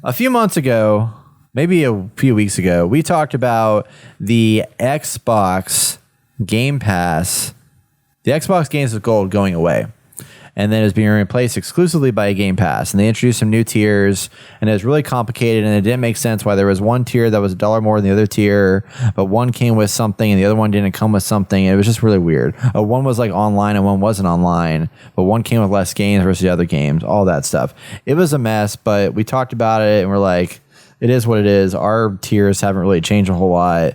A few months ago, maybe a few weeks ago, we talked about the Xbox Game Pass, the Xbox Games with Gold going away. And then it was being replaced exclusively by a Game Pass. And they introduced some new tiers, and it was really complicated, and it didn't make sense why there was one tier that was $1 more than the other tier, but one came with something and the other one didn't come with something. It was just really weird. One was like online and one wasn't online, but one came with less games versus the other games, all that stuff. It was a mess, but we talked about it, and we're like, it is what it is. Our tiers haven't really changed a whole lot.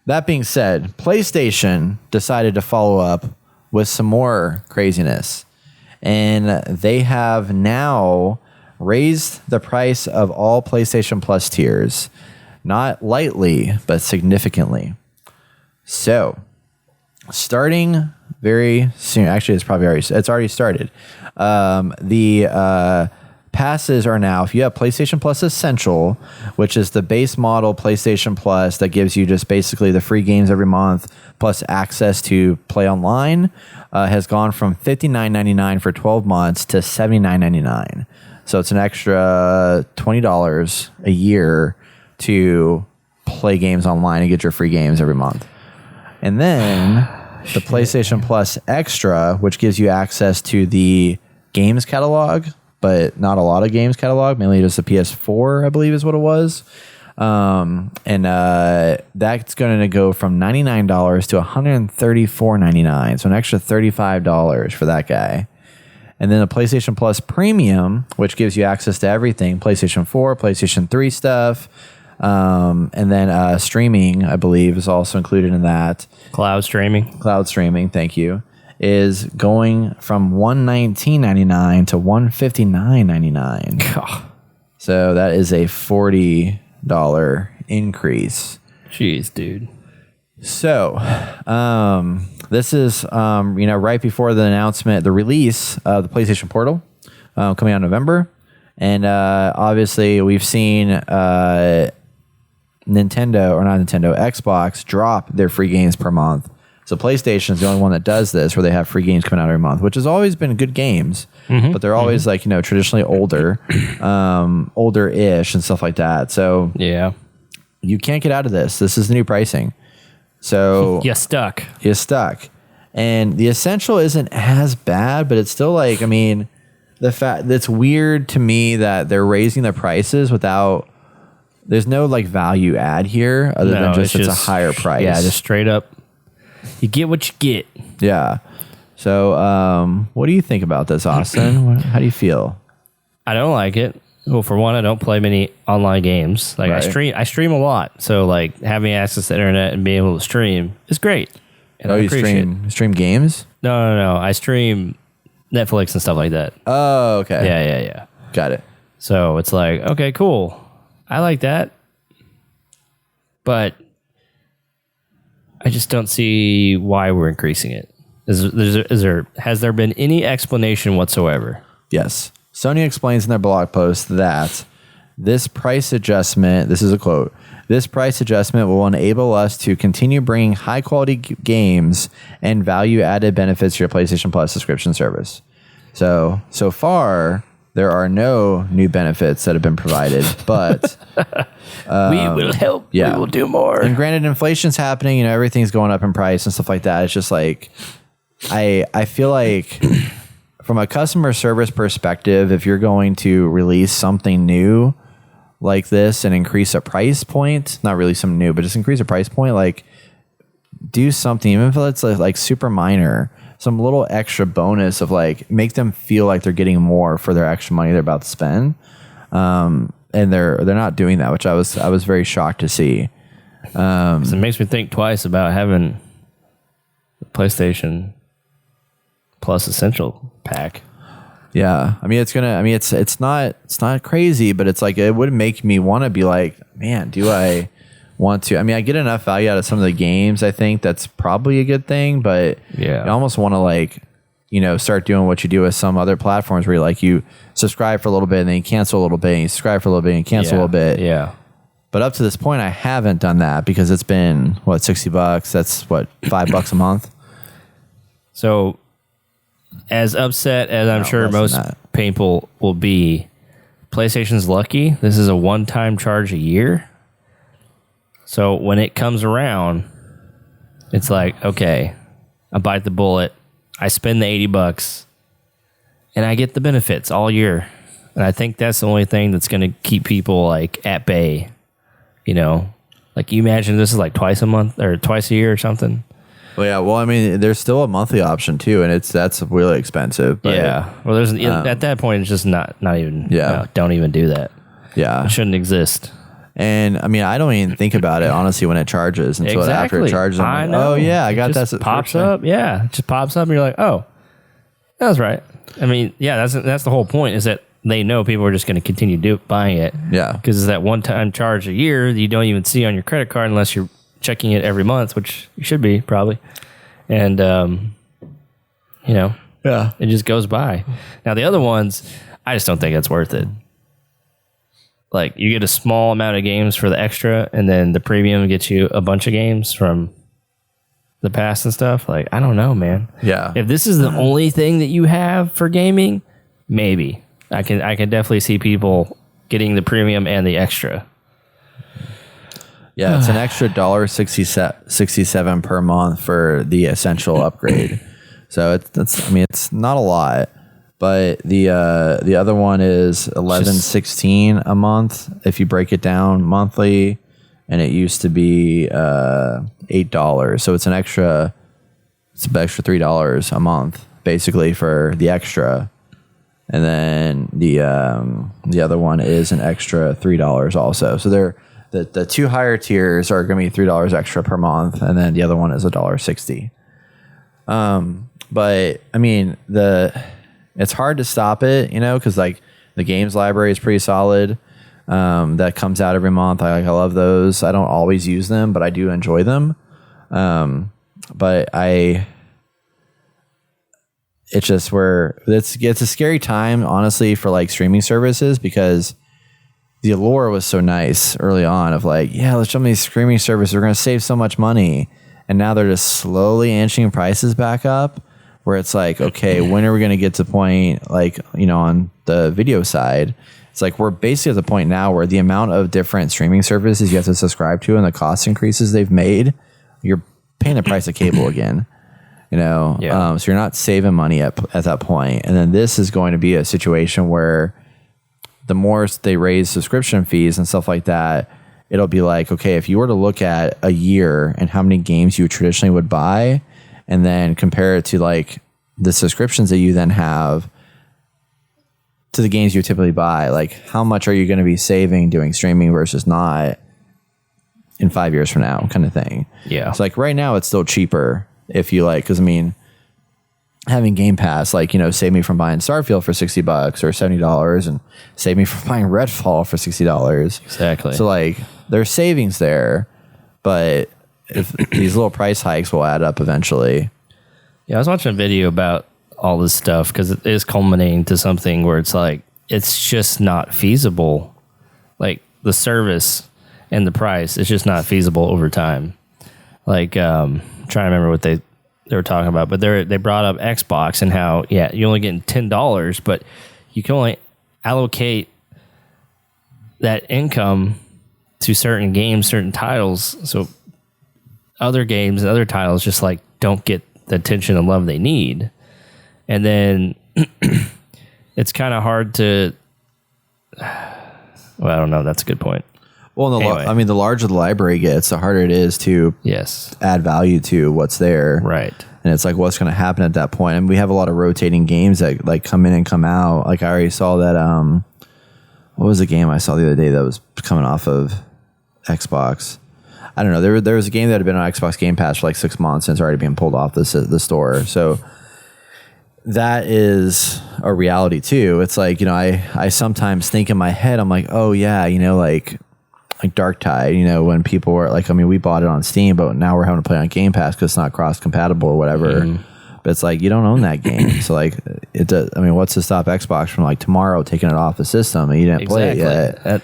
That being said, PlayStation decided to follow up with some more craziness. And they have now raised the price of all PlayStation Plus tiers, not lightly, but significantly. So, starting very soon, actually, it's already started. The passes are now, if you have PlayStation Plus Essential, which is the base model PlayStation Plus that gives you just basically the free games every month plus access to play online, has gone from $59.99 for 12 months to $79.99. So it's an extra $20 a year to play games online and get your free games every month. And then the PlayStation Plus Extra, which gives you access to the games catalog, but not a lot of games catalog, mainly just the PS4, I believe is what it was. And that's going to go from $99 to $134.99. So an extra $35 for that guy. And then the PlayStation Plus Premium, which gives you access to everything, PlayStation 4, PlayStation 3 stuff. And then streaming, I believe, is also included in that. Cloud streaming, thank you. Is going from $119.99 to $159.99. So that is a $40 increase. Jeez, dude. So, this is right before the announcement, the release of the PlayStation Portal coming out in November, and obviously we've seen Xbox drop their free games per month. So PlayStation is the only one that does this, where they have free games coming out every month, which has always been good games, but they're always traditionally older-ish and stuff like that. So yeah, you can't get out of this. This is the new pricing. So you're stuck. And the Essential isn't as bad, but it's still the fact that's weird to me that they're raising the prices without. There's no value add here other than it's a higher price. Yeah, just straight up. You get what you get. Yeah. So, what do you think about this, Austin? How do you feel? I don't like it. Well, for one, I don't play many online games. Right. I stream a lot. So, having access to the internet and being able to stream is great. And you stream games? No. I stream Netflix and stuff like that. Oh, okay. Yeah. Got it. So, it's okay, cool. I like that. But I just don't see why we're increasing it. Has there been any explanation whatsoever? Yes. Sony explains in their blog post that this price adjustment, this is a quote, this price adjustment will enable us to continue bringing high quality games and value added benefits to your PlayStation Plus subscription service. So far, there are no new benefits that have been provided, but we will help. Yeah. We will do more. And granted, inflation's happening. Everything's going up in price and stuff like that. It's just I feel like from a customer service perspective, if you're going to release something new like this and increase a price point, not really something new, but just increase a price point, do something, even if it's super minor. Some little extra bonus of make them feel like they're getting more for their extra money they're about to spend, and they're not doing that, which I was very shocked to see. It makes me think twice about having the PlayStation Plus Essential pack. Yeah, it's not crazy, but it's it would make me want to be man, do I want to? I get enough value out of some of the games. I think that's probably a good thing, but yeah, I almost want to start doing what you do with some other platforms where you subscribe for a little bit and then you cancel a little bit and you subscribe for a little bit and you cancel a little bit. Yeah. But up to this point, I haven't done that because it's been $60. That's $5 a month. So as upset as I'm sure most people will be, PlayStation's lucky. This is a one-time charge a year. So when it comes around, it's like, okay, I bite the bullet. I spend the $80 and I get the benefits all year. And I think that's the only thing that's going to keep people like at bay. You know, like you imagine this is like twice a month or twice a year or something. Well, yeah. Well, I mean, there's still a monthly option too, and that's really expensive. But, yeah. Well, there's at that point, it's just not even. Yeah. No, don't even do that. Yeah. It shouldn't exist. And I mean, I don't even think about it honestly when it charges until after it charges. I'm like, oh yeah, I got that. Pops up. Yeah, it just pops up, and you're like, oh, that was right. I mean, yeah, that's the whole point. Is that they know people are just going to continue buying it. Yeah, because it's that one-time charge a year that you don't even see on your credit card unless you're checking it every month, which you should be probably. And you know, yeah, it just goes by. Now the other ones, I just don't think it's worth it. Like, you get a small amount of games for the extra, and then the premium gets you a bunch of games from the past and stuff. Like, I don't know, man. Yeah. If this is the only thing that you have for gaming, maybe. I can definitely see people getting the premium and the extra. Yeah, it's an extra $1.67 per month for the essential upgrade. So it's not a lot. But the other one is $11.16 a month if you break it down monthly, and it used to be $8. So it's an extra $3 a month basically for the extra, and then the other one is an extra $3 also. So they're the two higher tiers are going to be $3 extra per month, and then the other one is $1.60. But I mean it's hard to stop it, you know, because like the games library is pretty solid. That comes out every month. I love those. I don't always use them, but I do enjoy them. But it's just it's a scary time, honestly, for like streaming services, because the allure was so nice early on of like, yeah, let's jump on these streaming services. We're going to save so much money. And now they're just slowly inching prices back up, where it's like, okay, when are we going to get to the point, like, you know, on the video side, it's like we're basically at the point now where the amount of different streaming services you have to subscribe to and the cost increases they've made, you're paying the price of cable again, you know? Yeah. So you're not saving money at that point. And then this is going to be a situation where the more they raise subscription fees and stuff like that, it'll be like, okay, if you were to look at a year and how many games you traditionally would buy, and then compare it to like the subscriptions that you then have to the games you typically buy, like how much are you going to be saving doing streaming versus not in 5 years from now, kind of thing. Yeah. So like right now it's still cheaper if you like, because I mean, having Game Pass, like, you know, save me from buying Starfield for $60 or $70, and save me from buying Redfall for $60. Exactly. So like there's savings there, but if these little price hikes will add up eventually. Yeah, I was watching a video about all this stuff because it is culminating to something where it's like, it's just not feasible. Like the service and the price, it's just not feasible over time. Like, trying to remember what they were talking about, but they brought up Xbox and how, yeah, you're only getting $10, but you can only allocate that income to certain games, certain titles. So other games and other titles just like don't get the attention and love they need. And then it's kind of hard to, well, I don't know. That's a good point. Well, Anyway. I mean, the larger the library gets, the harder it is to Yes. add value to what's there. Right. And it's like, what's going to happen at that point? And we have a lot of rotating games that like come in and come out. Like I already saw that, what was the game I saw the other day that was coming off of Xbox? I don't know. There was a game that had been on Xbox Game Pass for like 6 months and it's already being pulled off the store. So that is a reality too. It's like, you know, I sometimes think in my head, I'm like, oh yeah, you know, like Dark Tide, you know, when people were like, I mean, we bought it on Steam, but now we're having to play on Game Pass because it's not cross compatible or whatever. But it's like, you don't own that game. So like it does. I mean, what's to stop Xbox from like tomorrow taking it off the system and you didn't play it yet?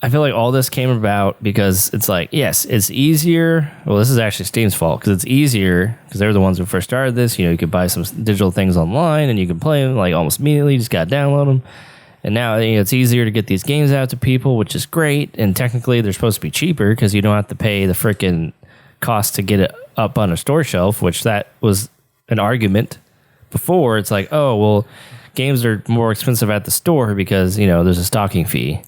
I feel like all this came about because it's like, yes, it's easier. Well, this is actually Steam's fault because it's easier because they're the ones who first started this. You know, you could buy some digital things online and you can play them like almost immediately. You just got to download them. And now it's easier to get these games out to people, which is great. And technically, they're supposed to be cheaper because you don't have to pay the freaking cost to get it up on a store shelf, which that was an argument before. It's like, oh, well, games are more expensive at the store because, there's a stocking fee.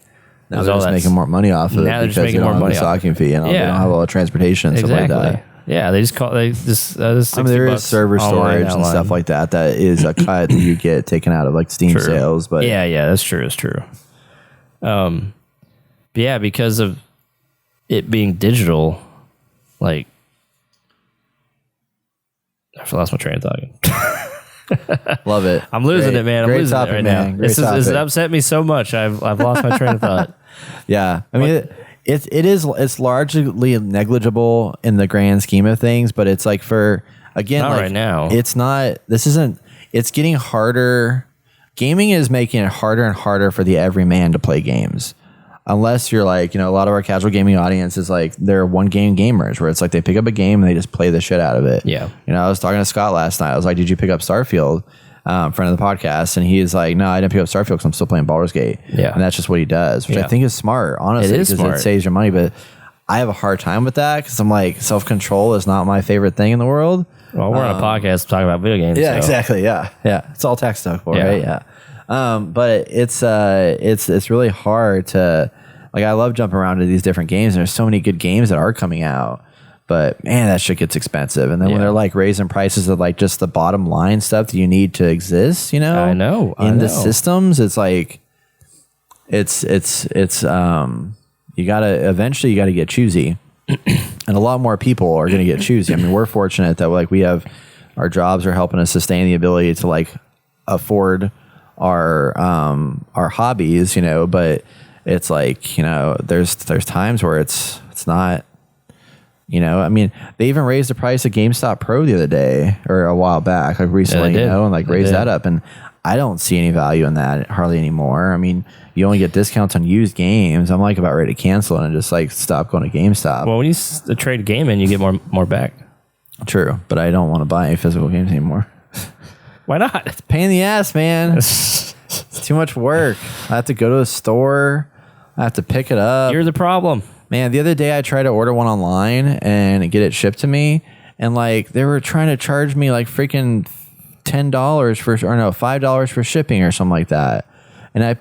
Now they're just making more money off of it. Now they're just making more money off the stocking fee, and they don't have all the transportation and stuff like that. Yeah, they just there is server storage and stuff like that. That is a cut that you get taken out of like Steam sales. But yeah, that's true. It's true. But yeah, because of it being digital, like I lost my train of thought. Love it. I'm losing it, man. I'm losing it right now. This it upset me so much. I've lost my train of thought. Yeah, I mean. It's largely negligible in the grand scheme of things, but it's like right now. It's getting harder. Gaming is making it harder and harder for the everyman to play games. Unless you're like, a lot of our casual gaming audience is like, they're one game gamers where it's like they pick up a game and they just play the shit out of it. Yeah. I was talking to Scott last night. I was like, did you pick up Starfield? Friend of the podcast, and he's like, no, I didn't pick up Starfield because I'm still playing Baldur's Gate. Yeah. And that's just what he does, which I think is smart, honestly. It is smart. It saves your money, but I have a hard time with that because I'm like, self-control is not my favorite thing in the world. Well, we're on a podcast talking about video games. Yeah, so. Exactly. Yeah. It's all tech stuff, right? Yeah. But it's really hard to, like, I love jumping around to these different games, and there's so many good games that are coming out. But man, that shit gets expensive. And then when they're like raising prices of like just the bottom line stuff that you need to exist, I know the systems, it's like, it's you gotta get choosy. And a lot more people are going to get choosy. I mean, we're fortunate that like we have, our jobs are helping us sustain the ability to like afford our hobbies, but it's like, there's times where it's not, I mean, they even raised the price of GameStop Pro the other day or a while back, like recently, and like raised that up. And I don't see any value in that hardly anymore. I mean, you only get discounts on used games. I'm like about ready to cancel it and just like stop going to GameStop. Well, when you trade a game in, you get more back. True, but I don't want to buy any physical games anymore. Why not? It's a pain in the ass, man. It's too much work. I have to go to a store. I have to pick it up. You're the problem. Man, the other day I tried to order one online and get it shipped to me, and like they were trying to charge me like freaking $5 for shipping or something like that. And I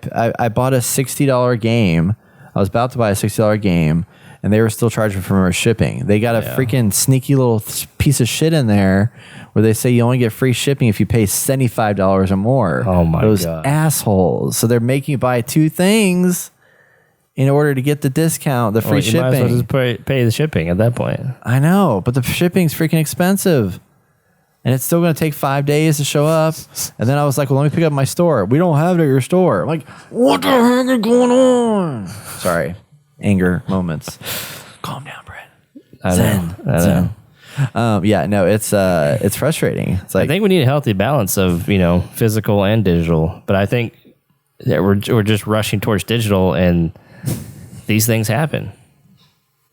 bought a $60 game. I was about to buy a $60 game, and they were still charging for shipping. They got a freaking sneaky little piece of shit in there where they say you only get free shipping if you pay $75 or more. Oh my God. Those assholes. So they're making you buy two things in order to get the discount, the free shipping. You might as well just pay the shipping at that point. I know, but the shipping's freaking expensive. And it's still going to take 5 days to show up. And then I was like, well, let me pick up my store. We don't have it at your store. I'm like, what the heck is going on? Sorry. Anger moments. Calm down, Brett. I know. Yeah, no, it's frustrating. It's like, I think we need a healthy balance of, physical and digital. But I think that we're just rushing towards digital, and these things happen.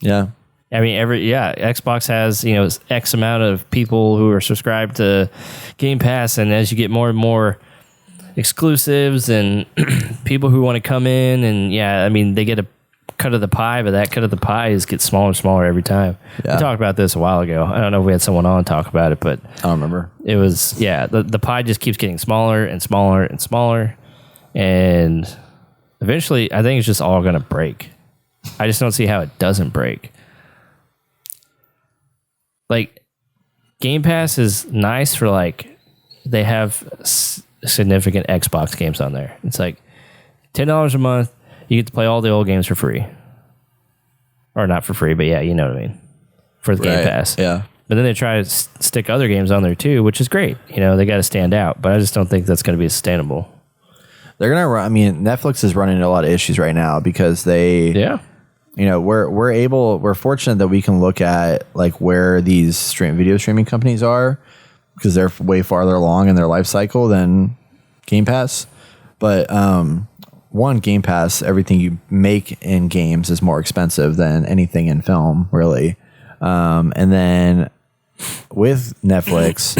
Yeah. I mean, Xbox has, X amount of people who are subscribed to Game Pass, and as you get more and more exclusives and people who want to come in, and they get a cut of the pie, but that cut of the pie gets smaller and smaller every time. Yeah. We talked about this a while ago. I don't know if we had someone on talk about it, but I don't remember. It was, the pie just keeps getting smaller and smaller and smaller, and eventually I think it's just all going to break. I just don't see how it doesn't break. Like, Game Pass is nice for, like, they have significant Xbox games on there. It's like $10 a month, you get to play all the old games for free. Or not for free, but yeah, you know what I mean. For the Game Pass. Yeah. But then they try to stick other games on there too, which is great. They got to stand out. But I just don't think that's going to be sustainable. They're going to run, Netflix is running into a lot of issues right now because they... Yeah. We're fortunate that we can look at like where these video streaming companies are because they're way farther along in their life cycle than Game Pass. But Game Pass, everything you make in games is more expensive than anything in film, really. And then with Netflix,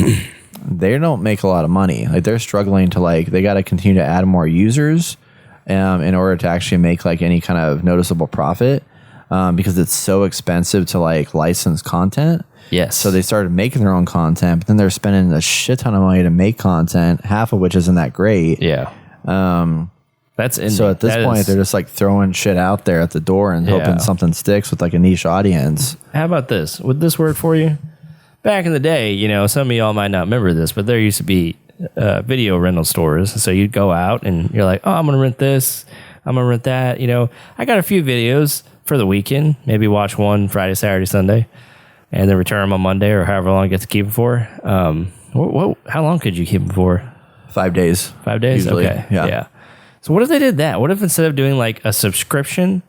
they don't make a lot of money. Like they're struggling to they got to continue to add more users. in order to actually make like any kind of noticeable profit, because it's so expensive to like license content. Yes. So they started making their own content, but then they're spending a shit ton of money to make content, half of which isn't that great. Yeah. So at this point, they're just like throwing shit out there at the door and hoping something sticks with like a niche audience. How about this? Would this work for you? Back in the day, you know, some of y'all might not remember this, but there used to be video rental stores. So you'd go out and you're like, oh, I'm going to rent this. I'm going to rent that. You know, I got a few videos for the weekend. Maybe watch one Friday, Saturday, Sunday, and then return them on Monday or however long you get to keep them for. How long could you keep them for? 5 days. 5 days? Usually, okay. yeah. So what if they did that? What if instead of doing like a subscription,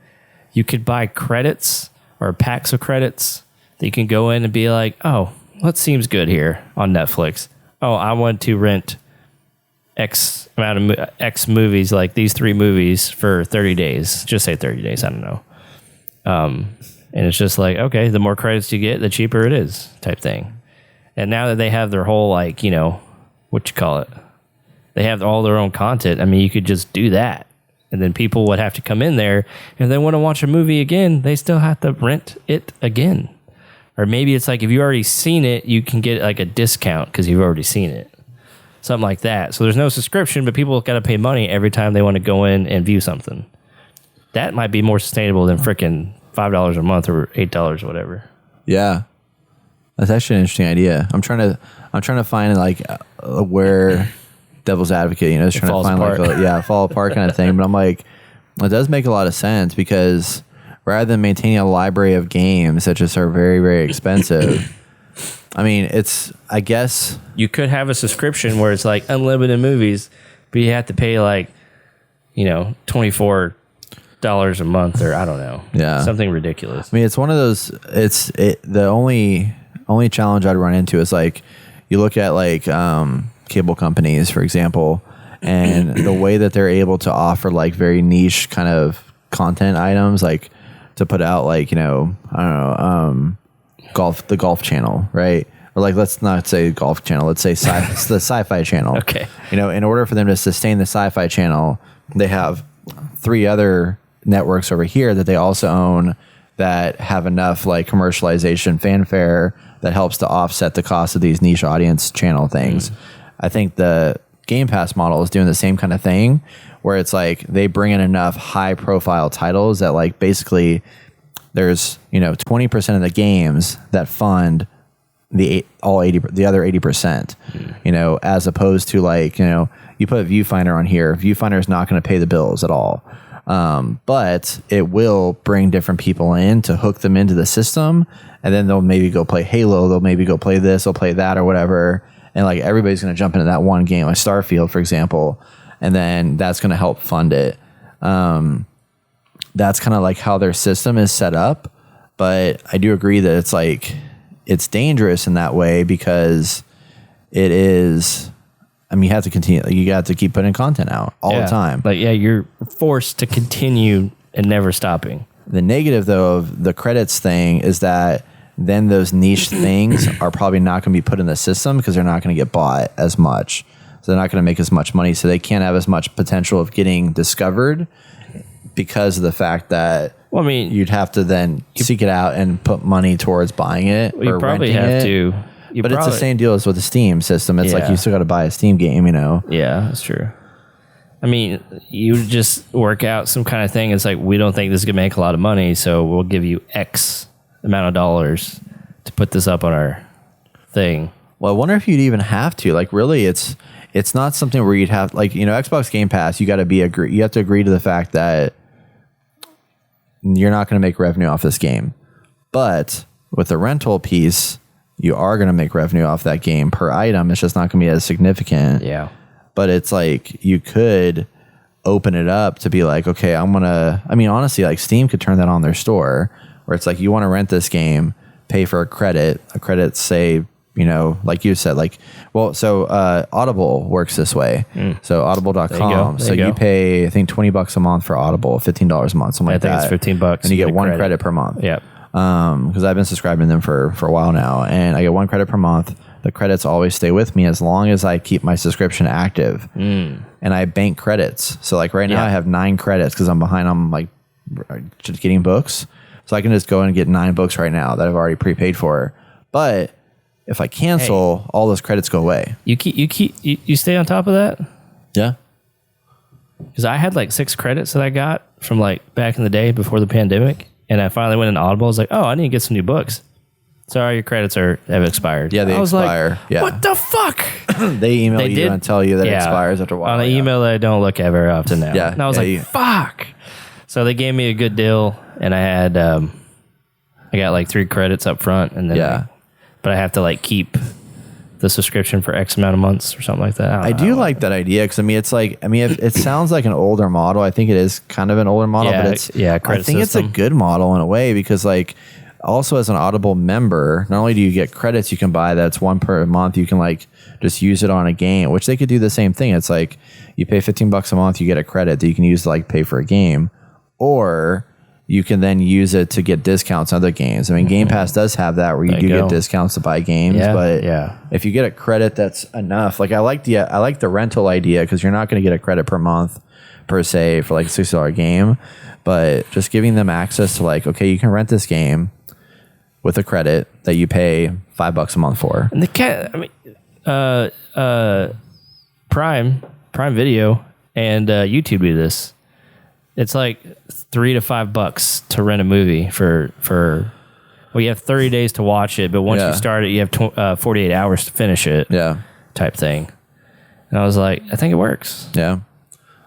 you could buy credits or packs of credits that you can go in and be like, oh, what seems good here on Netflix? Oh, I want to rent X amount of X movies, like these 3 movies for 30 days. Just say 30 days. I don't know. And it's just like, okay, the more credits you get, the cheaper it is type thing. And now that they have their whole, like, you know, what you call it? They have all their own content. I mean, you could just do that. And then people would have to come in there. If they want to watch a movie again, they still have to rent it again. Or maybe it's like if you've already seen it, you can get like a discount because you've already seen it. Something like that. So there's no subscription, but people got to pay money every time they want to go in and view something. That might be more sustainable than freaking $5 a month or $8 or whatever. Yeah. That's actually an interesting idea. I'm trying to find like where devil's advocate, you know, just trying to find apart. Like fall apart kind of thing. But I'm like, it does make a lot of sense because rather than maintaining a library of games that just are very, very expensive, I mean, I guess you could have a subscription where it's like unlimited movies, but you have to pay like, you know, $24 a month or I don't know. Yeah. Something ridiculous. I mean, it's one of those, the only challenge I'd run into is like, you look at like, cable companies, for example, and the way that they're able to offer like very niche kind of content items, like to put out like, you know, I don't know, the golf channel, right? Or like, let's not say golf channel, let's say the sci-fi channel. Okay. You know, in order for them to sustain the sci-fi channel, they have 3 other networks over here that they also own that have enough like commercialization fanfare that helps to offset the cost of these niche audience channel things. I think the Game Pass model is doing the same kind of thing where it's like they bring in enough high profile titles that like basically there's, you know, 20% of the games that fund the other 80%, you know, as opposed to like, you know, you put Viewfinder on here. Viewfinder is not going to pay the bills at all. But it will bring different people in to hook them into the system. And then they'll maybe go play Halo. They'll maybe go play this, they'll play that or whatever. And like everybody's going to jump into that one game, like Starfield, for example, and then that's going to help fund it. That's kind of like how their system is set up. But I do agree that it's like it's dangerous in that way because it is. I mean, you have to continue. You got to keep putting content out all the time. But yeah, you're forced to continue and never stopping. The negative, though, of the credits thing is that then those niche things are probably not going to be put in the system because they're not going to get bought as much. So they're not going to make as much money. So they can't have as much potential of getting discovered because of the fact that you'd have to then seek it out and put money towards buying it or renting it. But it's the same deal as with the Steam system. It's like you still got to buy a Steam game, you know? Yeah, that's true. I mean, you just work out some kind of thing. It's like, we don't think this is going to make a lot of money, so we'll give you X amount of dollars to put this up on our thing. Well, I wonder if you'd even have to. Like, really, it's not something where you'd have, like, you know, Xbox Game Pass, you have to agree to the fact that you're not going to make revenue off this game. But with the rental piece, you are going to make revenue off that game per item. It's just not going to be as significant. Yeah. But it's like you could open it up to be like, okay, honestly, like Steam could turn that on their store where it's like you want to rent this game, pay for a credit, say, you know, like you said, like, well, so Audible works this way. So audible.com. So you pay, I think, $20 a month for Audible, $15 a month, something like that. I think it's $15. And you get one credit per month. Yep. Because I've been subscribing to them for a while now, and I get 1 credit per month. The credits always stay with me as long as I keep my subscription active. and I bank credits. So like right now Yeah. I have 9 credits because I'm behind on like just getting books. So I can just go and get 9 books right now that I've already prepaid for. But if I cancel, all those credits go away. You stay on top of that? Yeah. Because I had like 6 credits that I got from like back in the day before the pandemic, and I finally went into Audible. I was like, oh, I need to get some new books. Sorry, your credits have expired. Yeah, they expire. Like, yeah. what the fuck? They email you and tell you that it expires after a while. On an email that I don't look at very often now. Yeah. And I was fuck. So they gave me a good deal, and I had I got like 3 credits up front, and then but I have to like keep the subscription for X amount of months or something like that. I do like that idea because it's like it sounds like an older model. I think it is kind of an older model, but it's I think it's a good model in a way because like also as an Audible member, not only do you get credits you can buy that's 1 per month, you can like just use it on a game, which they could do the same thing. It's like you pay $15 a month, you get a credit that you can use to like pay for a game, or you can then use it to get discounts on other games. I mean, Game Pass does have that where you do get discounts to buy games, but if you get a credit, that's enough. Like I like the rental idea because you're not going to get a credit per month per se for like a $60 game, but just giving them access to like, okay, you can rent this game with a credit that you pay $5 a month for. And Prime Video and YouTube do this. It's like $3 to $5 to rent a movie for you have 30 days to watch it, but once you start it, you have 48 hours to finish it. Yeah, type thing. And I was like, I think it works. Yeah,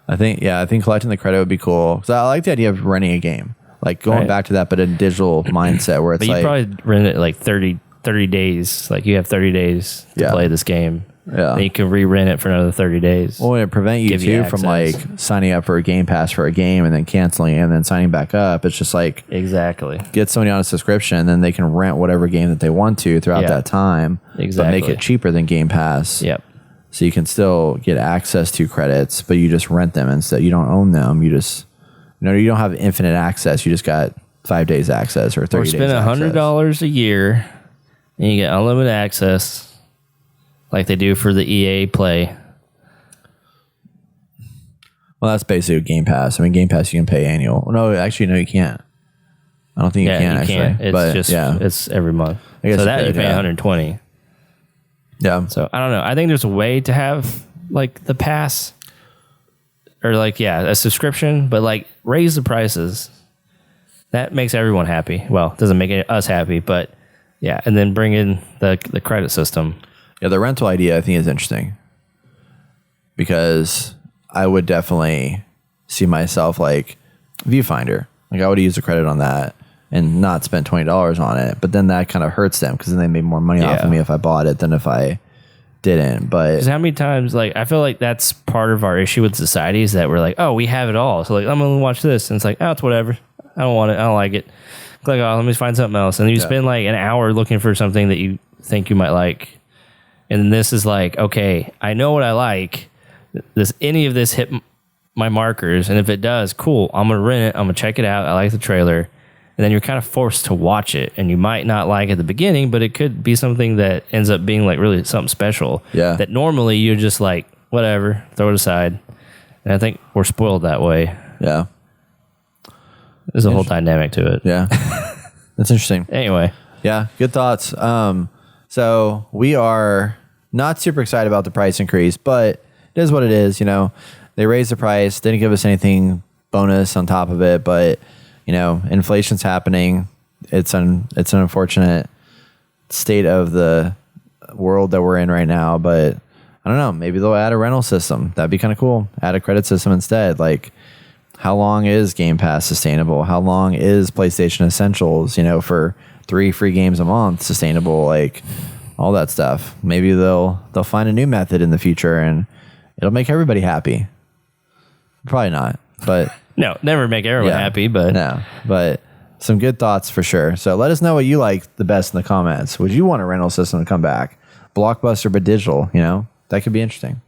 I think collecting the credit would be cool. So I like the idea of renting a game, like going back to that, but in a digital mindset where it's but you probably rent it like 30 days. Like you have 30 days to play this game. Yeah, and you can re-rent it for another 30 days. Well, it prevent you too from like signing up for a Game Pass for a game and then canceling and then signing back up. It's just like get somebody on a subscription, and then they can rent whatever game that they want to throughout that time. But make it cheaper than Game Pass. Yep. So you can still get access to credits, but you just rent them instead. You don't own them. You just you don't have infinite access. You just got 5 days access or 30 days access. Or spend $100 a year, and you get unlimited access. Like they do for the EA Play. Well, that's basically Game Pass. I mean, Game Pass you can pay annual. No, actually, no, you can't. I don't think you can. Actually, it's it's every month. So that you pay $120. Yeah. So I don't know. I think there's a way to have like the pass, or like a subscription, but like raise the prices. That makes everyone happy. Well, it doesn't make us happy, but and then bring in the credit system. Yeah, the rental idea I think is interesting because I would definitely see myself like Viewfinder. Like I would use the credit on that and not spend $20 on it. But then that kind of hurts them because then they made more money off of me if I bought it than if I didn't. But how many times, like I feel like that's part of our issue with society is that we're like, oh, we have it all. So like I'm gonna watch this, and it's like, oh, it's whatever. I don't want it. I don't like it. Click, oh, let me find something else. And you spend like an hour looking for something that you think you might like. And this is like, okay, I know what I like. Does any of this hit my markers? And if it does, cool. I'm going to rent it. I'm going to check it out. I like the trailer. And then you're kind of forced to watch it. And you might not like it at the beginning, but it could be something that ends up being like really something special. Yeah. That normally you're just like, whatever, throw it aside. And I think we're spoiled that way. Yeah. There's a whole dynamic to it. Yeah. That's interesting. Anyway. Yeah. Good thoughts. So we are not super excited about the price increase, but it is what it is. They raised the price, didn't give us anything bonus on top of it, but inflation's happening. It's an unfortunate state of the world that we're in right now, but I don't know. Maybe they'll add a rental system. That'd be kind of cool. Add a credit system instead. Like, how long is Game Pass sustainable? How long is PlayStation Essentials, for 3 free games a month sustainable? Like all that stuff. Maybe they'll find a new method in the future and it'll make everybody happy. Probably not, but no, never make everyone happy, but but some good thoughts for sure. So let us know what you like the best in the comments. Would you want a rental system to come back? Blockbuster but digital, that could be interesting.